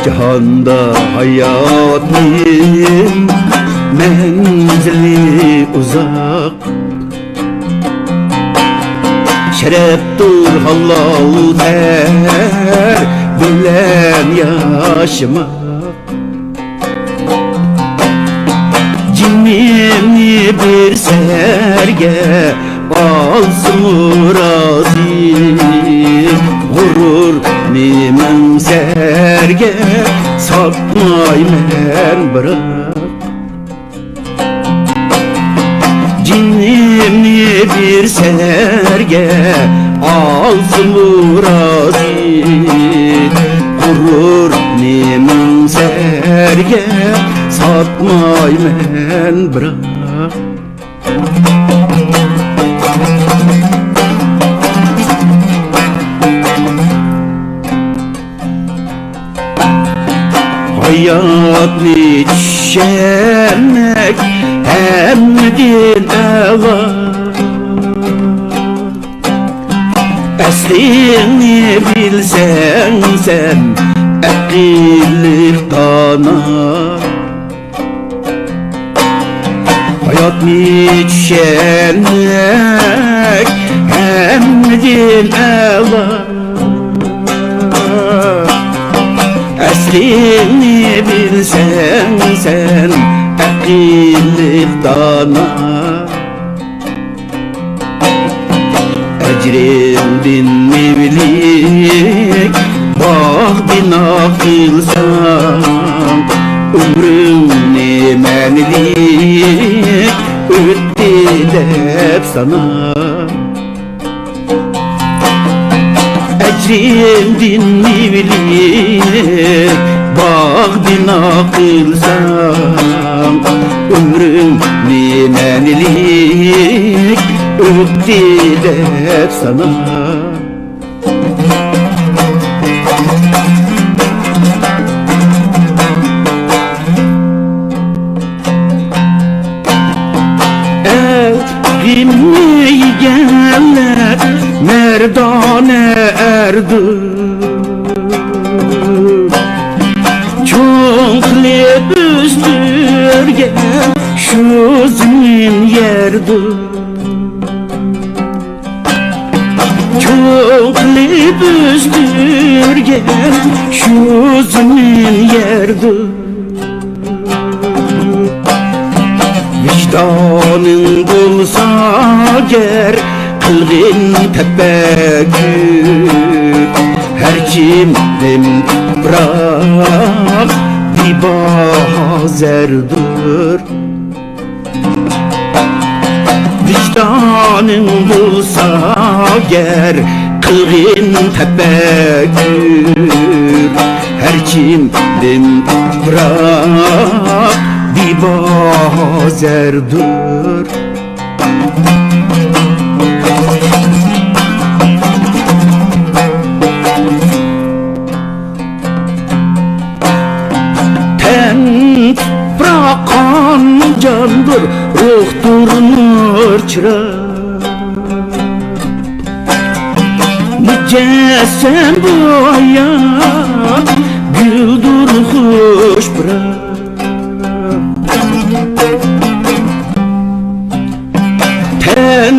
Cihanda hayatın menzili uzak, şereftir halal ter bilen yaşamak. Cinnini bir serge alsın razi, gurur nimen serge satmaymen bırak. Cinnini bir serge alsın razi, gurur nimen serge satmaymen bırak. Hayat içemek emdin eva, eslini bilsen sen akıllı dana. Hayat içemek emdin eva, eslini bilsen sen akıllı dana. Ecrin bin mevlik bahdina kılsan, ömrün nemenlik öttü dep sana. Ecrin din mevlik bahdina kılsan, ömrün nemenlik öttü dep sana. Yegenler merdane erdi, çoğunlu büstürge şu zemin yerdi. Çoğunlu büstürge şu zemin yerdi. Vicdanın bulsa ger kılgın tepekkür, her kimden bırak bir bazerdir. Vicdanın bulsa ger kılgın tepekkür, her kimden bırak bir bazerdir. Ten bırakan candır, ruhtur nurçra. Nice bu hayat güldür hoş bırak. Ten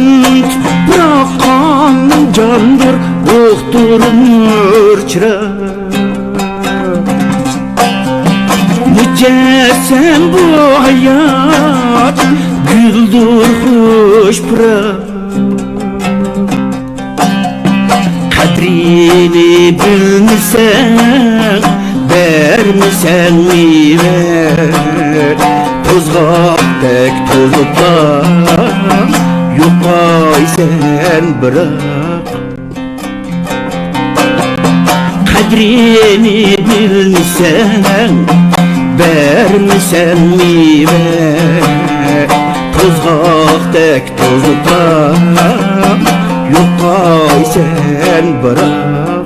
bırakan candır, ruhtur nurçra. Nice sen bu hayat güldür hoş bırak. Kadrini bilmesen vermesen ver, tozgaktek tozukta yokay sen bırak. Kadrini bilmesen vermesen ver, tozgaktek tozukta yokay sen bırak.